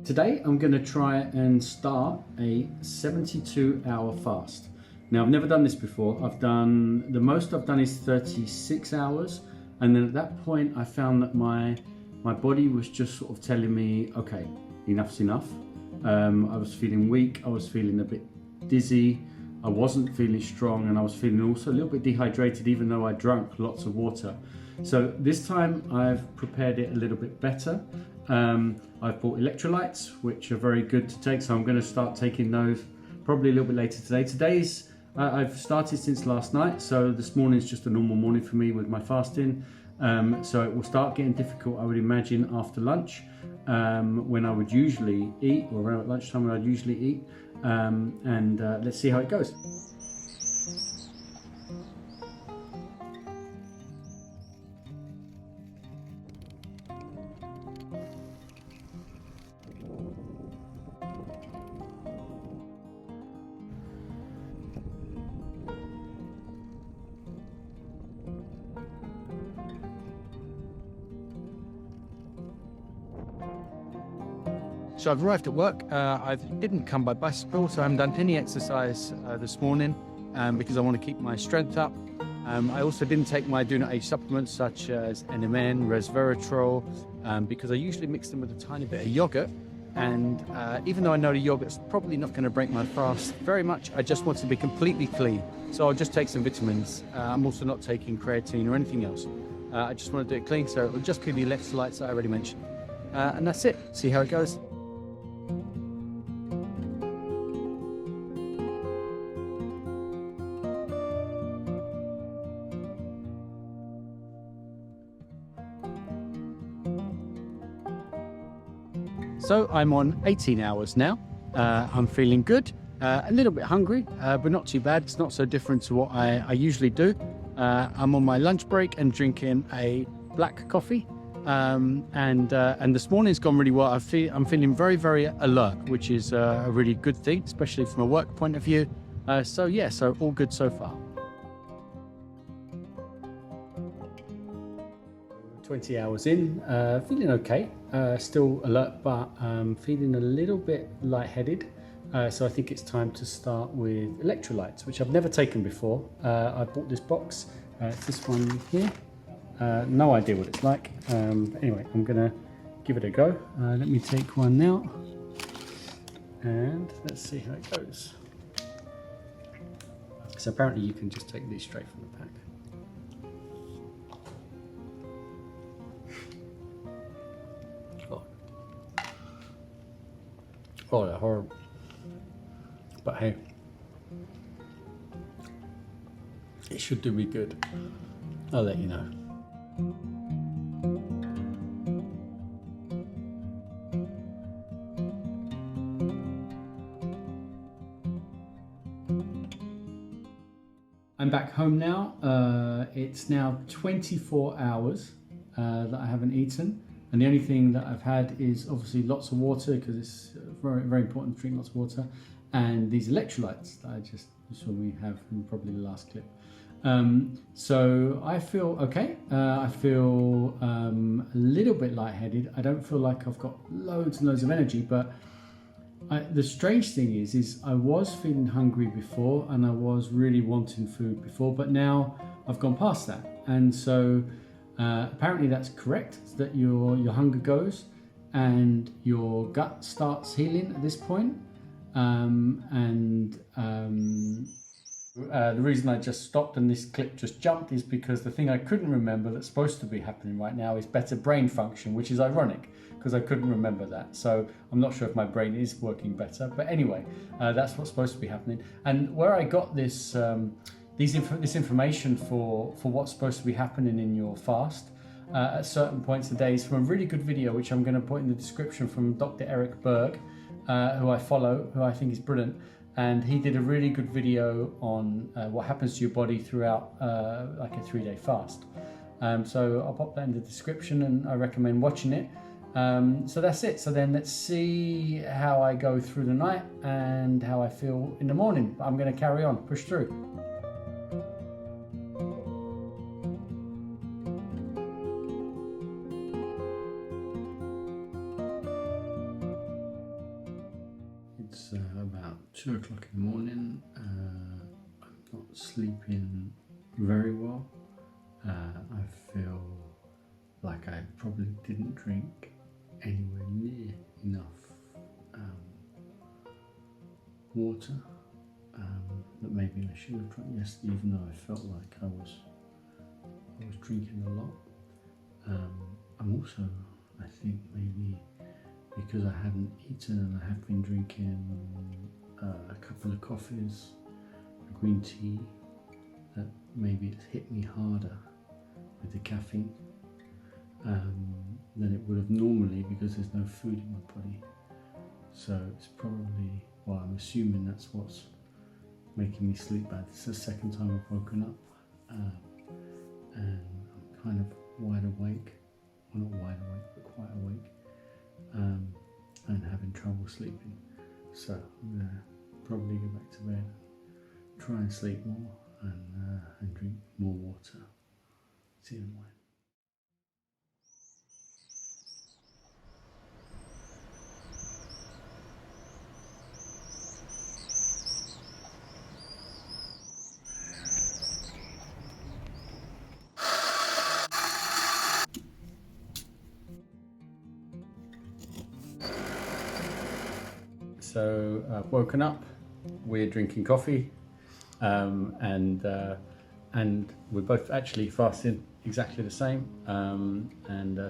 Today I'm going to try and start a 72-hour fast. Now I've never done this before. The most I've done is 36 hours, and then at that point I found that my body was just sort of telling me, okay, enough's enough. I was feeling weak, I was feeling a bit dizzy, I wasn't feeling strong, and I was feeling also a little bit dehydrated even though I drank lots of water. So this time I've prepared it a little bit better. I've bought electrolytes, which are very good to take, so I'm going to start taking those probably a little bit later today. I've started since last night, so this morning is just a normal morning for me with my fasting. So it will start getting difficult, I would imagine, after lunch, when I would usually eat, or around lunchtime when I'd usually eat. Let's see how it goes. So I've arrived at work. I didn't come by bicycle, so I haven't done any exercise this morning because I want to keep my strength up. I also didn't take my do not age supplements such as NMN, resveratrol, because I usually mix them with a tiny bit of yogurt. And even though I know the yogurt's probably not going to break my fast very much, I just want to be completely clean. So I'll just take some vitamins. I'm also not taking creatine or anything else. I just want to do it clean, so it'll just be the electrolytes that I already mentioned. And that's it. See how it goes. So I'm on 18 hours now. I'm feeling good, a little bit hungry, but not too bad. It's not so different to what I usually do. I'm on my lunch break and drinking a black coffee. And this morning's gone really well. I'm feeling very, very alert, which is a really good thing, especially from a work point of view. So all good so far. 20 hours in, feeling okay, still alert, but feeling a little bit lightheaded. So I think it's time to start with electrolytes, which I've never taken before. I bought this box, it's this one here. No idea what it's like. Anyway, I'm gonna give it a go. Let me take one now, and let's see how it goes. So apparently you can just take these straight from the pack. Oh, they're horrible. But hey, it should do me good. I'll let you know. I'm back home now. It's now 24 hours that I haven't eaten. And the only thing that I've had is obviously lots of water, because it's very, very important to drink lots of water, and these electrolytes that you saw me have in probably the last clip. So I feel okay. I feel a little bit lightheaded. I don't feel like I've got loads and loads of energy, but the strange thing is I was feeling hungry before, and I was really wanting food before, but now I've gone past that. And so apparently that's correct, that your hunger goes and your gut starts healing at this point. The reason I just stopped and this clip just jumped is because the thing I couldn't remember that's supposed to be happening right now is better brain function, which is ironic because I couldn't remember that. So I'm not sure if my brain is working better, but anyway, that's what's supposed to be happening. And where I got this information for what's supposed to be happening in your fast at certain points of the day is from a really good video, which I'm going to put in the description, from Dr. Eric Berg, who I follow, who I think is brilliant. And he did a really good video on what happens to your body throughout like a 3-day fast. So I'll pop that in the description, and I recommend watching it. So that's it. So then let's see how I go through the night and how I feel in the morning. I'm going to carry on, push through. It's about 2 o'clock in the morning. I'm not sleeping very well. I feel like I probably didn't drink anywhere near enough water that maybe I should have drunk yesterday, even though I felt like I was drinking a lot. I'm also, I think maybe because I hadn't eaten and I have been drinking a couple of coffees, a green tea, that maybe it's hit me harder with the caffeine than it would have normally, because there's no food in my body. So it's probably, well, I'm assuming that's what's making me sleep bad. It's the second time I've woken up and I'm kind of wide awake. Well, not wide awake, but quite awake, and having trouble sleeping. So I'm gonna probably go back to bed, try and sleep more, and drink more water. See you in the morning. So I've woken up, we're drinking coffee, and we're both actually fasting exactly the same.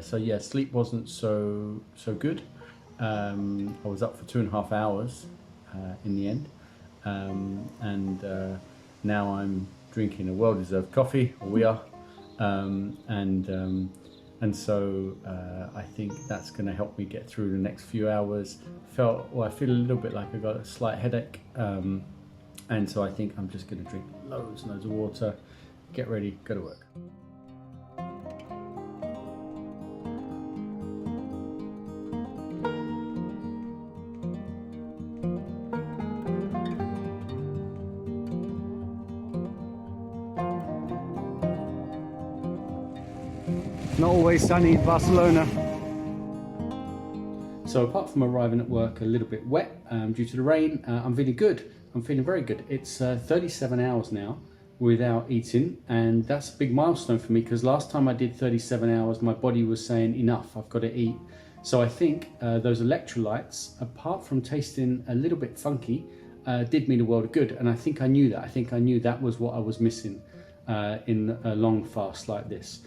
So yeah, sleep wasn't so good. I was up for 2.5 hours in the end, now I'm drinking a well-deserved coffee, or we are, so I think that's going to help me get through the next few hours. I feel a little bit like I got a slight headache, and so I think I'm just going to drink loads and loads of water, get ready, go to work. Not always sunny in Barcelona. So apart from arriving at work a little bit wet due to the rain, I'm feeling good. I'm feeling very good. It's 37 hours now without eating, and that's a big milestone for me, because last time I did 37 hours, my body was saying enough, I've got to eat. So I think those electrolytes, apart from tasting a little bit funky, did me the world of good, and I think I knew that. I think I knew that was what I was missing in a long fast like this.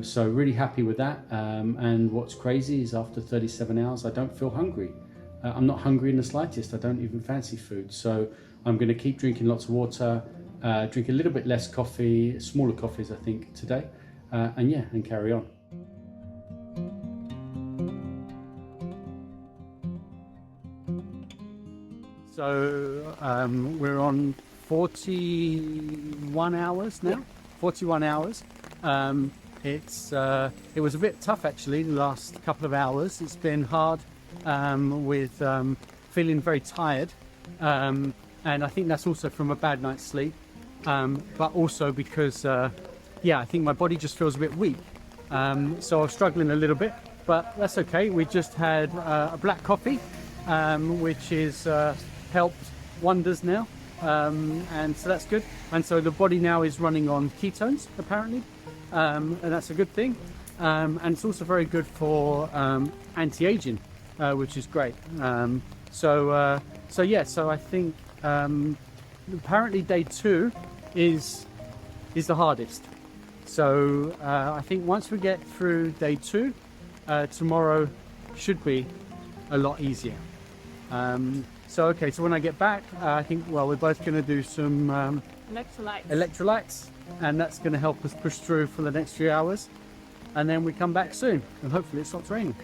So really happy with that, and what's crazy is after 37 hours I don't feel hungry. I'm not hungry in the slightest. I don't even fancy food, so I'm going to keep drinking lots of water, drink a little bit less coffee, smaller coffees I think today, and carry on. So we're on 41 hours now. 41 hours. It was a bit tough actually the last couple of hours. It's been hard with feeling very tired, and I think that's also from a bad night's sleep, but also because I think my body just feels a bit weak, so I was struggling a little bit, but that's okay. We just had a black coffee, which is helped wonders now, and so that's good. And so the body now is running on ketones apparently, and that's a good thing, and it's also very good for anti-aging, which is great. So I think apparently day 2 is the hardest. So I think once we get through day 2, tomorrow should be a lot easier. So when I get back, I think, well, we're both going to do some electrolytes, and that's going to help us push through for the next few hours, and then we come back soon and hopefully it stops raining.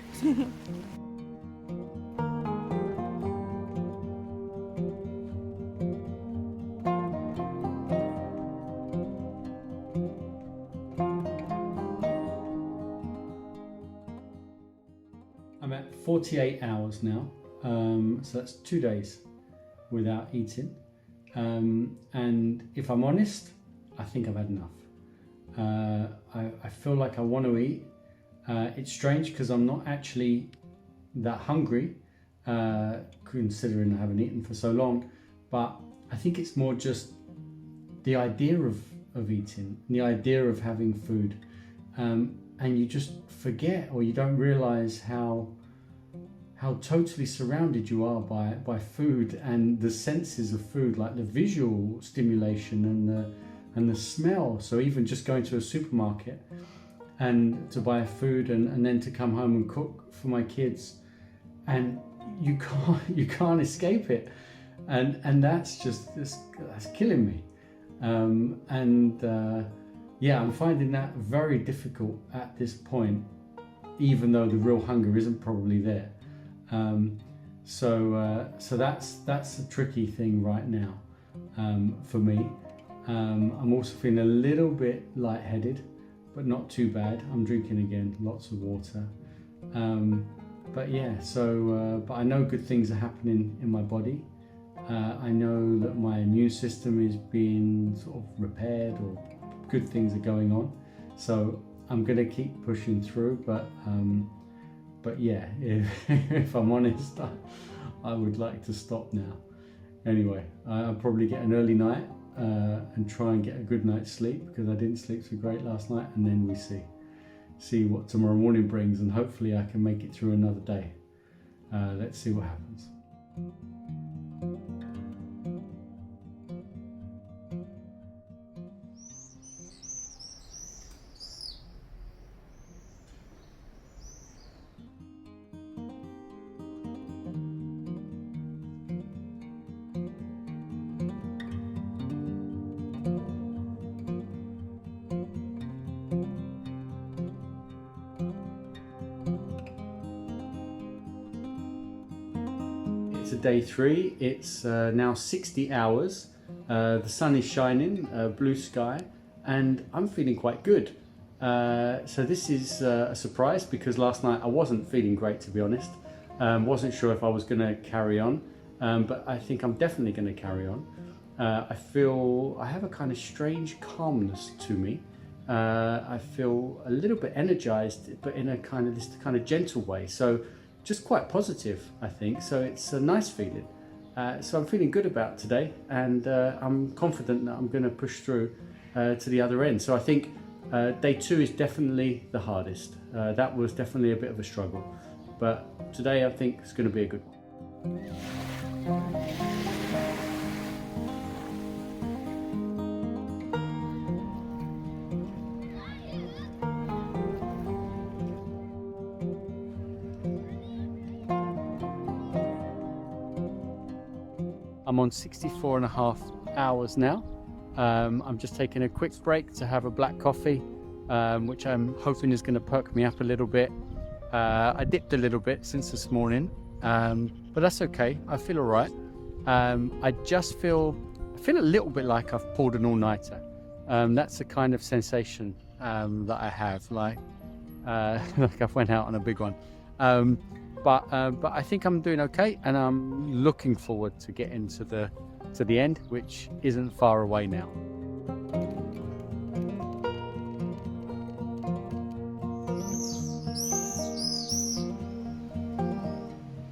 I'm at 48 hours now, so that's 2 days without eating, and if I'm honest, I think I've had enough. I feel like I want to eat. It's strange because I'm not actually that hungry, considering I haven't eaten for so long. But I think it's more just the idea of eating, the idea of having food, and you just forget, or you don't realize how totally surrounded you are by food and the senses of food, like the visual stimulation and the smell. So even just going to a supermarket and to buy food and then to come home and cook for my kids, and you can't escape it, and that's killing me. Yeah, I'm finding that very difficult at this point, even though the real hunger isn't probably there. So that's a tricky thing right now for me. I'm also feeling a little bit lightheaded, but not too bad. I'm drinking again, lots of water. But yeah, but I know good things are happening in my body. I know that my immune system is being sort of repaired, or good things are going on. So I'm gonna keep pushing through, but yeah, if I'm honest, I would like to stop now. Anyway, I'll probably get an early night and try and get a good night's sleep, because I didn't sleep so great last night, and then we see what tomorrow morning brings, and hopefully I can make it through another day. Let's see what happens. To day 3, it's now 60 hours, the sun is shining, blue sky, and I'm feeling quite good. So this is a surprise, because last night I wasn't feeling great, to be honest. Wasn't sure if I was going to carry on, but I think I'm definitely going to carry on. I have a kind of strange calmness to me. I feel a little bit energized, but in this kind of gentle way. So just quite positive, I think. So it's a nice feeling. So I'm feeling good about today, and I'm confident that I'm going to push through to the other end. So I think day 2 is definitely the hardest. That was definitely a bit of a struggle, but today I think it's going to be a good one. I'm on 64.5 hours now. I'm just taking a quick break to have a black coffee, which I'm hoping is going to perk me up a little bit. I dipped a little bit since this morning, but that's okay. I feel all right. I just feel a little bit like I've pulled an all-nighter. That's the kind of sensation that I have, like I've went out on a big one. But I think I'm doing okay, and I'm looking forward to getting to the end, which isn't far away now.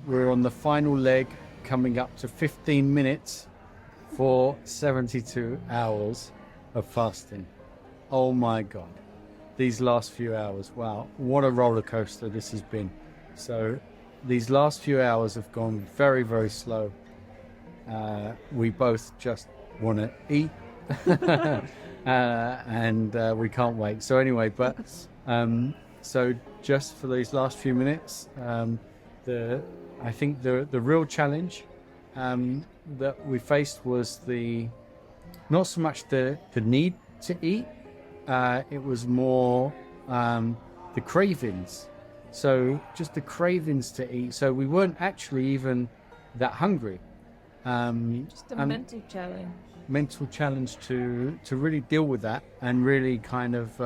We're on the final leg, coming up to 15 minutes for 72 hours of fasting. Oh my God, these last few hours, wow, what a roller coaster this has been. So these last few hours have gone very, very slow. We both just want to eat and we can't wait. So anyway, so just for these last few minutes, I think the real challenge that we faced was not so much the need to eat, it was more the cravings. So just the cravings to eat. So we weren't actually even that hungry. Just a mental challenge. Mental challenge to really deal with that, and really kind of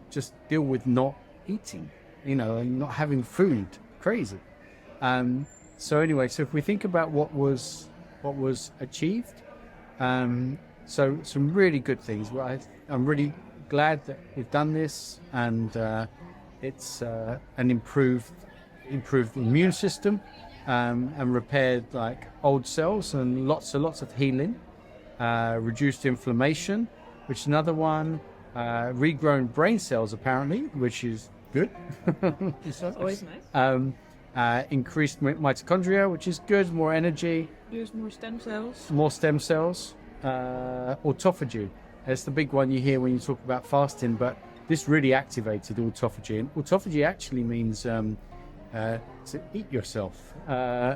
just deal with not eating, and not having food. Crazy. So anyway, so if we think about what was achieved, so some really good things. I'm really glad that we've done this, and it's an improved immune system. and repaired like old cells and lots of healing. Reduced inflammation, which is another one. Regrown brain cells apparently, which is good. Always nice. Increased mitochondria, which is good. More energy. Use more stem cells. More stem cells. Autophagy. That's the big one you hear when you talk about fasting, but this really activated autophagy. And autophagy actually means to eat yourself,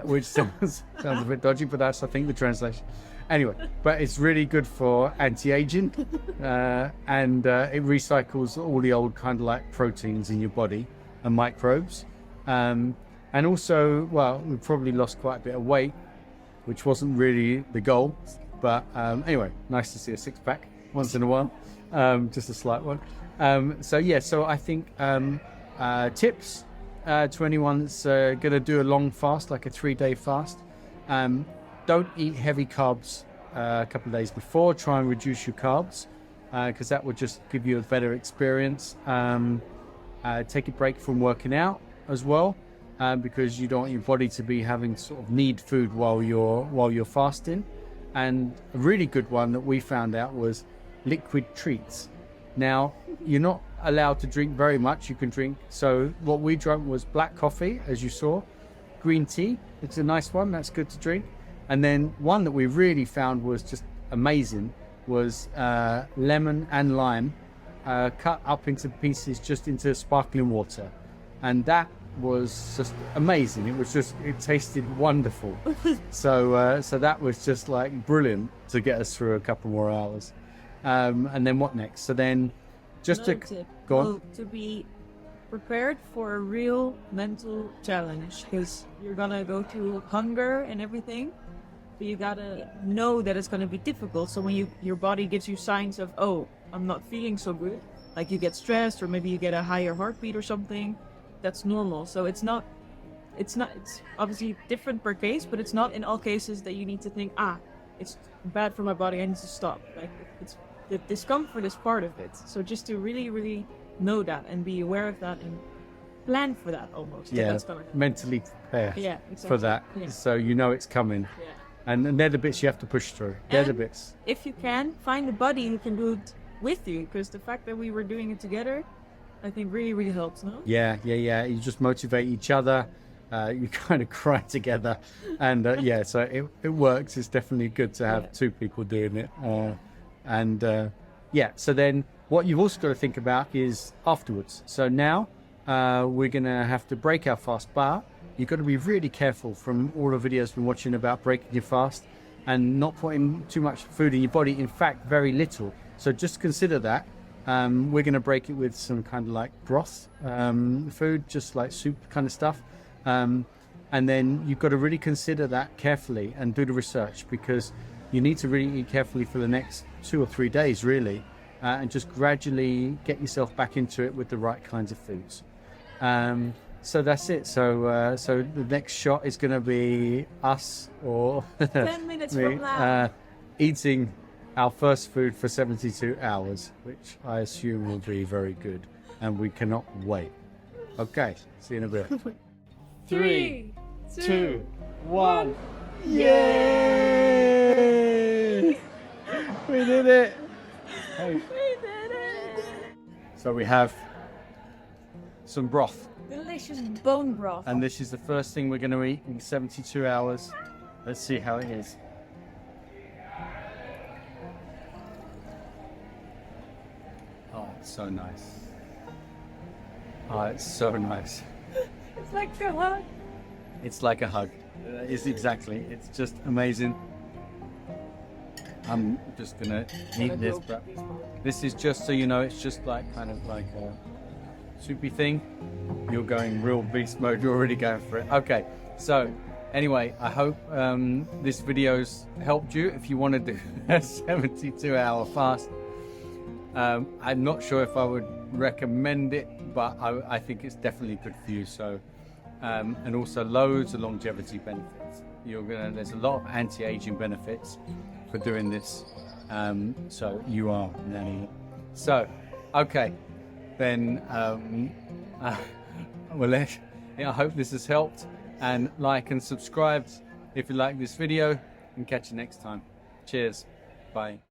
which sounds a bit dodgy, but that's, I think, the translation. Anyway, but it's really good for anti-aging, and it recycles all the old kind of like proteins in your body and microbes. And also, well, we probably lost quite a bit of weight, which wasn't really the goal. But anyway, nice to see a six-pack once in a while, just a slight one. So I think tips to anyone that's going to do a long fast, like a 3-day fast. Don't eat heavy carbs a couple of days before. Try and reduce your carbs because that will just give you a better experience. Take a break from working out as well because you don't want your body to be having sort of need food while you're fasting. And a really good one that we found out was liquid treats. Now, you're not allowed to drink very much. You can drink. So what we drank was black coffee, as you saw, green tea. It's a nice one. That's good to drink. And then one that we really found was just amazing was lemon and lime cut up into pieces, just into sparkling water. And that was just amazing. It tasted wonderful. So that was just like brilliant to get us through a couple more hours. And then what next? So then just Another to tip. go on. Well, to be prepared for a real mental challenge, because you're gonna go through hunger and everything, but you gotta know that it's gonna be difficult. So when your body gives you signs of, oh, I'm not feeling so good, like you get stressed or maybe you get a higher heartbeat or something, that's normal. So it's obviously different per case, but it's not in all cases that you need to think, it's bad for my body, I need to stop. Like the discomfort is part of it. So just to really, really know that and be aware of that and plan for that almost. Yeah, that's gonna mentally prepare exactly. for that. Yeah. So you know it's coming. Yeah. And they're the bits you have to push through. They're the And bits. if you can, find a buddy who can do it with you, because the fact that we were doing it together, I think really, really helps, no? Yeah. You just motivate each other. You kind of cry together. And so it works. It's definitely good to have two people doing it. So then what you've also got to think about is afterwards. So now we're going to have to break our fast, but you've got to be really careful from all the videos we've been watching about breaking your fast and not putting too much food in your body. In fact, very little. So just consider that. We're going to break it with some kind of like broth food, just like soup kind of stuff. And then you've got to really consider that carefully and do the research, because you need to really eat carefully for the next 2 or 3 days, really, and just gradually get yourself back into it with the right kinds of foods. So that's it. So the next shot is going to be us, or 10 minutes from now. Eating our first food for 72 hours, which I assume will be very good, and we cannot wait. Okay, see you in a bit. 3, 2, 1. Yay! We did it! Hey. We did it! So we have some broth, Delicious bone broth. and this is the first thing we're going to eat in 72 hours. Let's see how it is. Oh, it's so nice. Oh, it's so nice. It's like a hug. It's like a hug. It's exactly. It's just amazing. I'm just gonna eat this, but this is just so you know, it's just like kind of like a soupy thing. You're going real beast mode. You're already going for it. Okay. So anyway, I hope this video's helped you if you want to do a 72-hour fast. I'm not sure if I would recommend it, but I think it's definitely good for you. So, and also loads of longevity benefits. There's a lot of anti-aging benefits for doing this. So you are learning it. So, okay, then, I hope this has helped. and like and subscribe if you like this video, and catch you next time. Cheers. Bye.